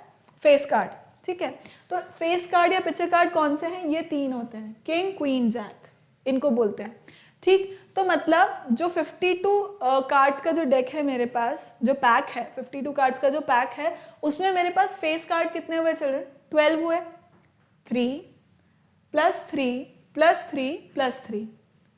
face card, ठीक है. तो फेस कार्ड या पिक्चर कार्ड कौन से हैं? ये 3 होते हैं, किंग, क्वीन, जैक, इनको बोलते हैं। ठीक, तो मतलब जो 52 कार्ड्स का जो डेक है मेरे पास, जो पैक है 52 कार्ड्स का जो पैक है, उसमें मेरे पास फेस कार्ड कितने हुए चिल्ड्रन? 12 हुए। 3 प्लस 3 प्लस 3 प्लस 3,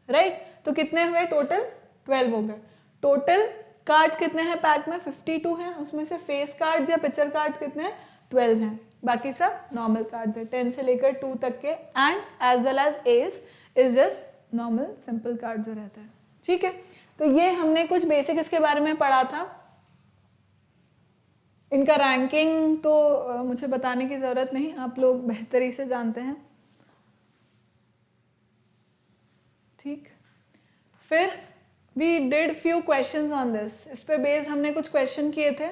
राइट? तो कितने हुए टोटल? 12 हो गए। टोटल कार्ड्स कितने हैं पैक में? 52 हैं। उसमें से फेस कार्ड्स या पिक्चर कार्ड्स कितने हैं? 12 हैं। बाकी सब नॉर्मल कार्ड्स है 10 से लेकर 2 तक के, and as well as ace is just normal simple card जो रहता है। ठीक है, तो ये हमने कुछ बेसिक इसके बारे में पढ़ा था। इनका रैंकिंग तो मुझे बताने की जरूरत नहीं, आप लोग बेहतरी से जानते हैं। ठीक, फिर we did few questions on this, इस पे बेस्ड हमने कुछ क्वेश्चन किए थे।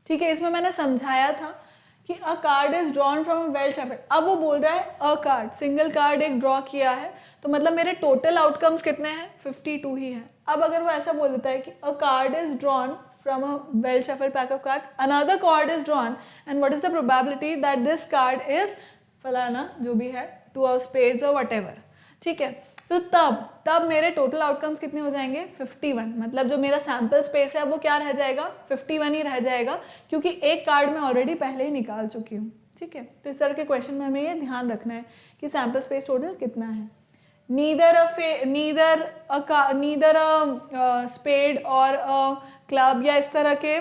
ठीक है, इसमें मैंने समझाया था कि अ card is drawn from a well shuffled. अब वो बोल रहा है अ कार्ड, सिंगल कार्ड एक ड्रॉ किया है, तो मतलब मेरे टोटल आउटकम्स कितने हैं? 52 ही है। अब अगर वो ऐसा बोल देता है कि अ card is drawn from a well shuffled pack of cards, another card is drawn, and what is the probability that this card is फलाना जो भी है, 2 of spades or whatever। ठीक है, तो तब मेरे टोटल आउटकम्स कितने हो जाएंगे? 51। मतलब जो मेरा सैम्पल स्पेस है वो क्या रह जाएगा? 51 ही रह जाएगा, क्योंकि एक कार्ड मैं ऑलरेडी पहले ही निकाल चुकी हूँ। ठीक है, तो इस तरह के क्वेश्चन में हमें ये ध्यान रखना है कि सैम्पल स्पेस टोटल कितना है। neither a spade और a club या इस तरह के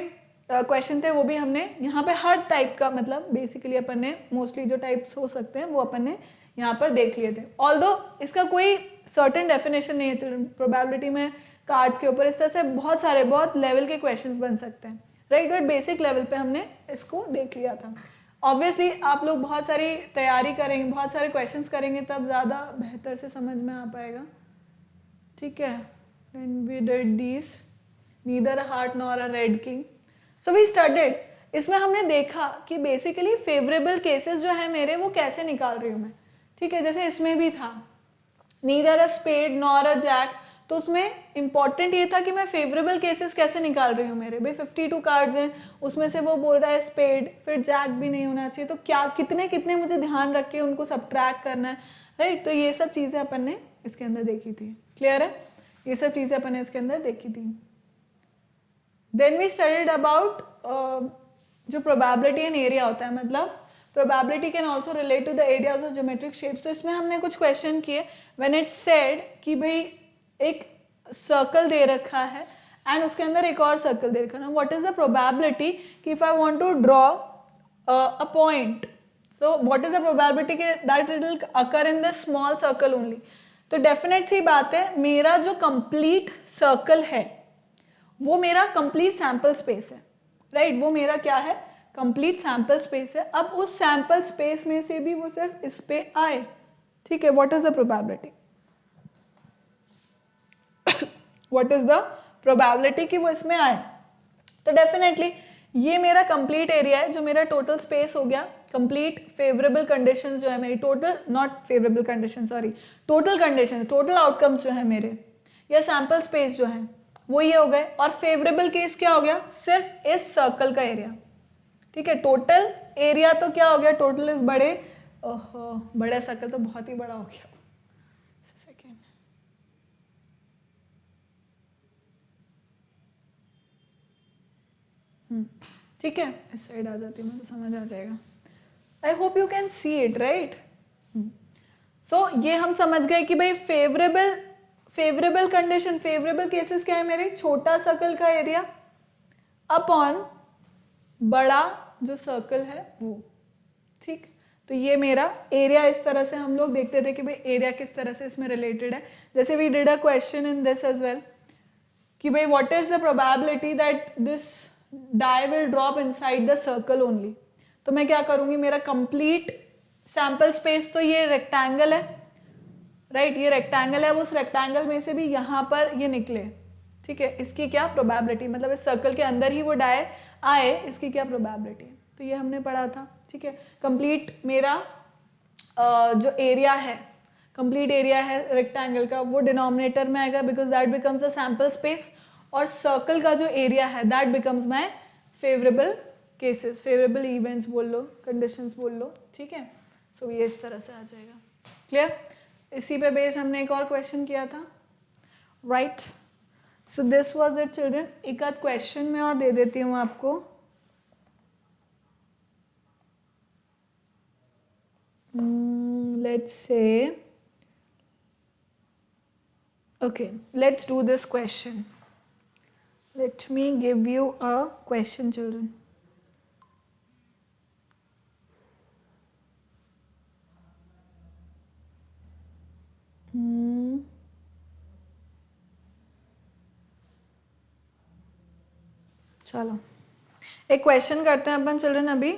क्वेश्चन थे, वो भी हमने यहाँ पे हर टाइप का, मतलब बेसिकली अपन ने मोस्टली जो टाइप्स हो सकते हैं वो अपन ने यहाँ पर देख लिए थे। ऑल्दो इसका कोई सर्टेन डेफिनेशन नहीं है चिल्ड्रन, प्रोबेबिलिटी में कार्ड्स के ऊपर इस तरह से बहुत लेवल के क्वेश्चंस बन सकते हैं, राइट? बट बेसिक लेवल पे हमने इसको देख लिया था। ऑब्वियसली आप लोग बहुत सारी तैयारी करेंगे, बहुत सारे क्वेश्चंस करेंगे, तब ज़्यादा बेहतर से समझ में आ पाएगा। ठीक है, then we did this, neither a heart nor a red king, so we studied. इसमें हमने देखा कि बेसिकली फेवरेबल केसेस जो है मेरे, वो कैसे निकाल रही हूँ मैं। ठीक है, जैसे इसमें भी था neither a spade nor a jack, तो उसमें इंपॉर्टेंट ये था कि मैं फेवरेबल केसेस कैसे निकाल रही हूँ मेरे। भाई 52 कार्ड्स हैं, उसमें से वो बोल रहा है स्पेड, फिर जैक भी नहीं होना चाहिए, तो क्या कितने कितने मुझे ध्यान रख के उनको सबट्रैक्ट करना है, राइट? तो ये सब चीज़ें अपन ने इसके अंदर देखी थी। क्लियर है? ये सब चीज़ें अपन ने इसके अंदर देखी थी। देन वी स्टडीड अबाउट जो प्रोबेबिलिटी एंड एरिया होता है, मतलब probability can also relate to the areas of geometric shapes. तो इसमें हमने कुछ क्वेश्चन किए व्हेन इट्स सेड कि भाई एक सर्कल दे रखा है एंड उसके अंदर एक और सर्कल दे रखा है, व्हाट इज द प्रोबेबिलिटी कि if I want to draw a point, so what is the probability that it will occur in the small circle only. तो डेफिनेट सी बात है, मेरा जो कंप्लीट सर्कल है वो मेरा कंप्लीट सैंपल स्पेस है, राइट? वो मेरा क्या है? कंप्लीट सैंपल स्पेस है। अब उस सैंपल स्पेस में से भी वो सिर्फ इस पे आए, ठीक है? What is the probability? What is the probability कि वो इसमें आए? तो डेफिनेटली ये मेरा कंप्लीट एरिया है, जो मेरा टोटल स्पेस हो गया। कंप्लीट फेवरेबल कंडीशंस जो है मेरी, total not favourable condition, sorry, total conditions, total outcomes जो है मेरे, या सैंपल स्पेस जो है वो ये हो गए। और फेवरेबल केस क्या हो गया? सिर्फ इस सर्कल का एरिया। ठीक है, टोटल एरिया तो क्या हो गया? टोटल इस बड़े, बड़ा सर्कल तो बहुत ही बड़ा हो गया। सेकेंड, ठीक है, इस साइड आ जाती हूँ तो समझ आ जाएगा। I hope you can see it, right? So ये हम समझ गए कि भाई फेवरेबल कंडीशन, फेवरेबल केसेस क्या है मेरे? छोटा सर्कल का एरिया अपॉन बड़ा जो सर्कल है वो। ठीक, तो ये मेरा एरिया। इस तरह से हम लोग देखते थे कि भाई एरिया किस तरह से इसमें रिलेटेड है। जैसे we did a question in this as well कि भाई what is the probability that this die will drop inside the circle only. तो मैं क्या करूंगी, मेरा कंप्लीट सैंपल स्पेस तो ये रेक्टेंगल है, राइट? ये रेक्टेंगल है, उस रेक्टेंगल में से भी यहाँ पर ये निकले, ठीक है? इसकी क्या प्रोबेबिलिटी, मतलब इस सर्कल के अंदर ही वो डाई आए, इसकी क्या प्रोबेबिलिटी है? तो ये हमने पढ़ा था। ठीक है, कंप्लीट मेरा जो एरिया है, कंप्लीट एरिया है रेक्टेंगल का, वो डिनोमिनेटर में आएगा because that becomes a sample space, और सर्कल का जो एरिया है that becomes my favourable cases, favourable events बोल लो, कंडीशंस बोल लो। ठीक है, सो ये इस तरह से आ जाएगा। क्लियर? इसी पे बेस्ड हमने एक और क्वेश्चन किया था, right. So this was it children. एक आध क्वेश्चन में और दे देती हूँ आपको। Let's say, okay, let's do this question. Let me give you a question, children. चलो एक क्वेश्चन करते हैं अपन चिल्ड्रन अभी।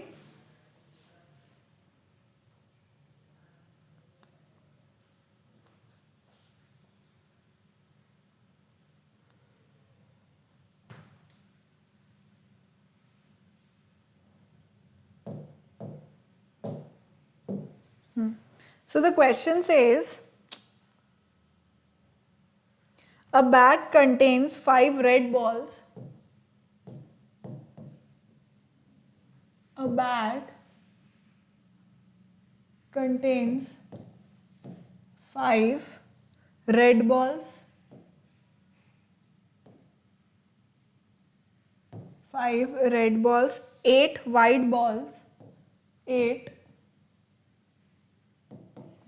So the question says, a bag contains 5 red balls. A bag contains 5 red balls, 5 red balls, 8 white balls, 8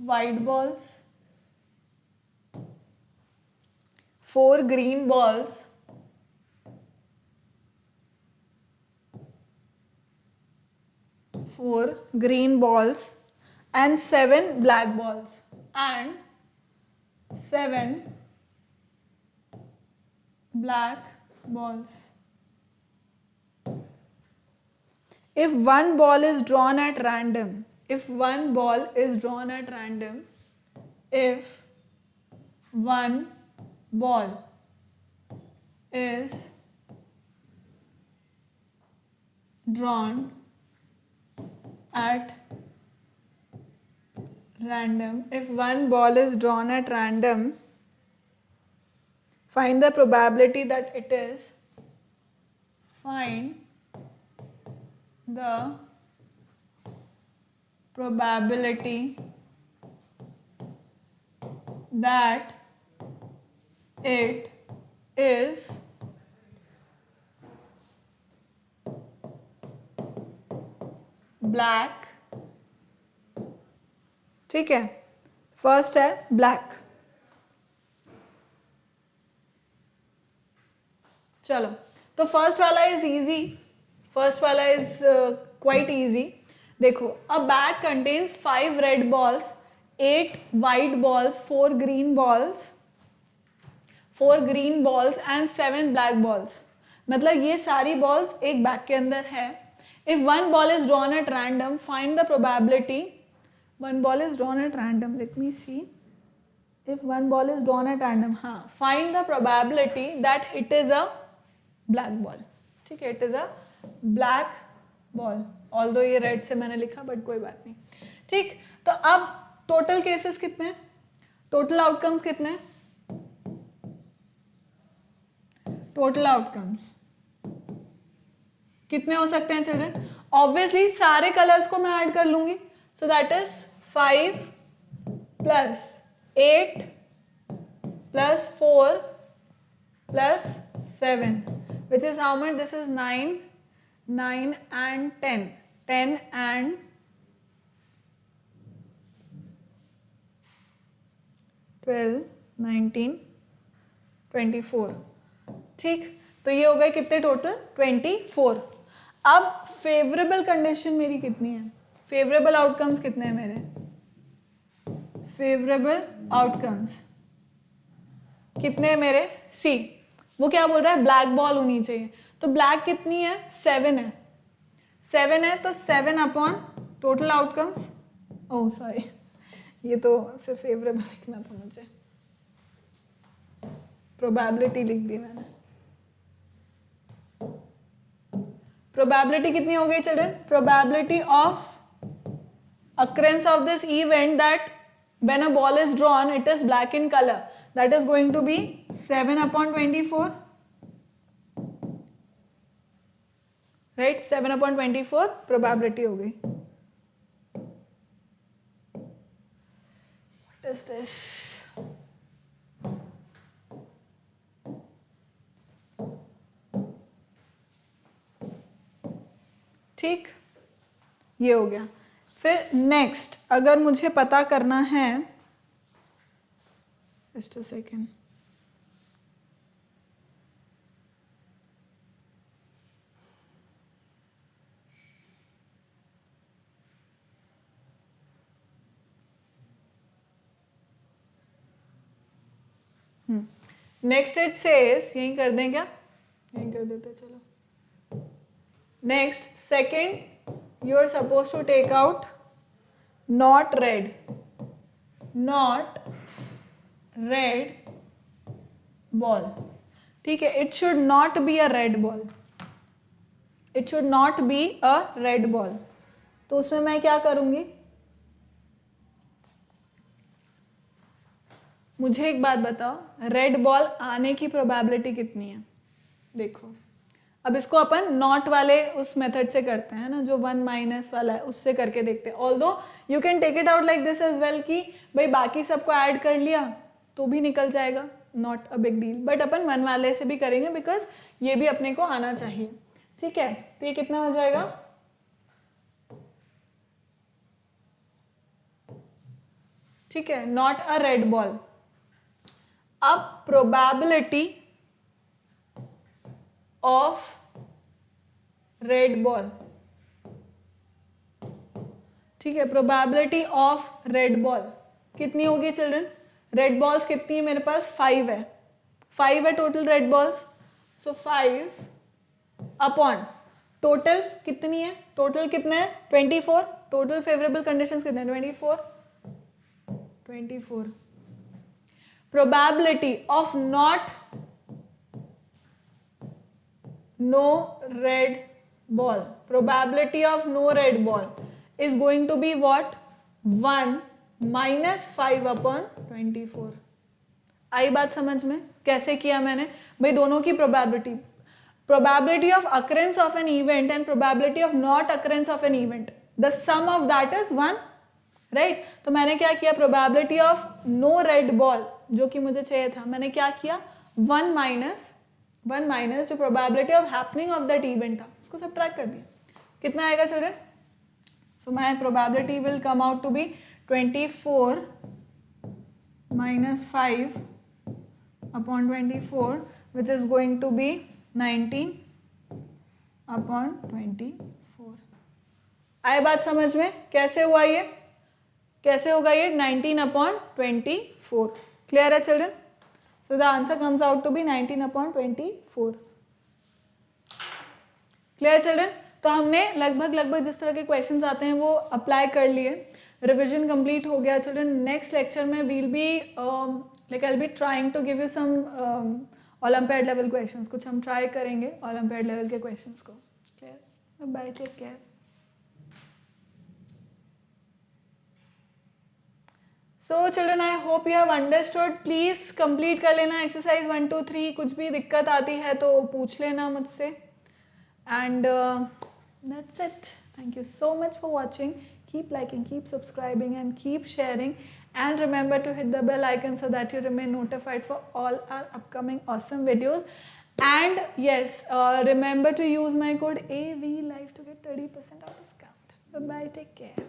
white balls, 4 green balls, 4 green balls, and 7 black balls, and 7 black balls. If one ball is drawn at random, if one ball is drawn at random, if one ball is drawn at random, if one ball is drawn at random, find the probability that it is, find the probability that it is black, ठीक है, first है black. चलो तो first वाला is easy, first वाला is quite easy. देखो, a bag contains 5 red balls, 8 white balls, 4 green balls, 4 green balls and 7 black balls. मतलब ये सारी बॉल्स एक बैग के अंदर है। If one ball is drawn at random, find the probability, one ball is drawn at random, let me see, if one ball is drawn at random, हाँ, find the probability that it is a black ball, ठीक है, it is a black ball, although ये red से मैंने लिखा but कोई बात नहीं, ठीक। तो अब टोटल केसेस कितने, टोटल आउटकम्स कितने, टोटल आउटकम्स कितने हो सकते हैं चिल्ड्रन? ऑब्वियसली सारे कलर्स को मैं ऐड कर लूंगी, सो that is 5 plus 8 plus 4 plus 7, which is how much? This is 9, 9 and 10, 10 and 12, 19, 24, ठीक। तो ये हो गए कितने टोटल? 24। अब फेवरेबल कंडीशन मेरी कितनी है, फेवरेबल आउटकम्स कितने हैं मेरे, फेवरेबल आउटकम्स कितने हैं मेरे? सी, वो क्या बोल रहा है, ब्लैक बॉल होनी चाहिए, तो ब्लैक कितनी है? 7 है, 7 है, तो 7 upon total outcomes, oh sorry, ये तो सिर्फ फेवरेबल लिखना था मुझे, प्रोबेबिलिटी लिख दी मैंने। प्रोबेबिलिटी कितनी हो गई children? Probability of occurrence of this event, that when a ball is drawn it is black in color, that is going to be 7 upon 24, right? 7 upon 24 probability हो गई। What is this? ठीक, ये हो गया। फिर नेक्स्ट अगर मुझे पता करना है, just a second, next it says, यही कर दें क्या, यही कर देते चलो। Next second, you are suppose to take out not red, not red ball. ठीक है, it should not be a red ball, it should not be a red ball. तो उसमें मैं क्या करूंगी, मुझे एक बात बताओ, रेड बॉल आने की प्रोबेबिलिटी कितनी है? देखो, अब इसको अपन नॉट वाले उस मेथड से करते हैं ना, जो 1 माइनस वाला है, उससे करके देखते हैं। Although you can take it out like this as well, कि भाई बाकी सबको ऐड कर लिया तो भी निकल जाएगा, not a big deal. But अपन 1 वाले से भी करेंगे बिकॉज ये भी अपने को आना चाहिए। ठीक है, तो ये कितना हो जाएगा, ठीक है, नॉट अ रेड बॉल। अब प्रोबेबिलिटी ऑफ रेड बॉल, ठीक है, प्रोबेबिलिटी ऑफ रेड बॉल कितनी होगी चिल्ड्रन? रेड बॉल्स कितनी है मेरे पास? 5 है, 5 है टोटल रेड बॉल्स। सो 5 अपॉन टोटल कितनी है, टोटल कितने हैं? 24। टोटल फेवरेबल कंडीशंस कितने हैं? 24। Probability of not no red ball, probability of no red ball is going to be what? 1 minus 5 upon 24। आई बात समझ में? कैसे किया मैंने भाई, दोनों की probability, probability of occurrence of an event and probability of not occurrence of an event, the sum of that is 1, right. तो मैंने क्या किया, probability of no red ball जो कि मुझे चाहिए था, मैंने क्या किया, 1 माइनस जो probability of happening of that event था उसको सब्ट्रैक्ट कर दिया। कितना आएगा children? So my probability will come out to be 24 minus 5 upon 24, which is going to be 19 upon 24। आए बात समझ में? कैसे हुआ ये, कैसे होगा ये? 19 upon 24। क्लियर है children? So the answer comes out to be 19 upon 24। Clear children? तो हमने लगभग जिस तरह के क्वेश्चंस आते हैं वो अप्लाई कर लिए, रिवीजन कंप्लीट हो गया चिल्ड्रन। नेक्स्ट लेक्चर में we'll be like I will be trying to give you some olympiad level questions, कुछ हम ट्राई करेंगे ओलंपियाड लेवल के क्वेश्चंस को। Clear? Bye, take care. So children, I hope you have understood. Please complete कर लेना exercise 1 2 3। कुछ भी दिक्कत आती है तो पूछ लेना मुझसे। And that's it. Thank you so much for watching. Keep liking, keep subscribing and keep sharing, and remember to hit the bell icon so that you remain notified for all our upcoming awesome videos. And yes, remember to use my code AVLIFE to get 30% off discount. Bye bye, take care.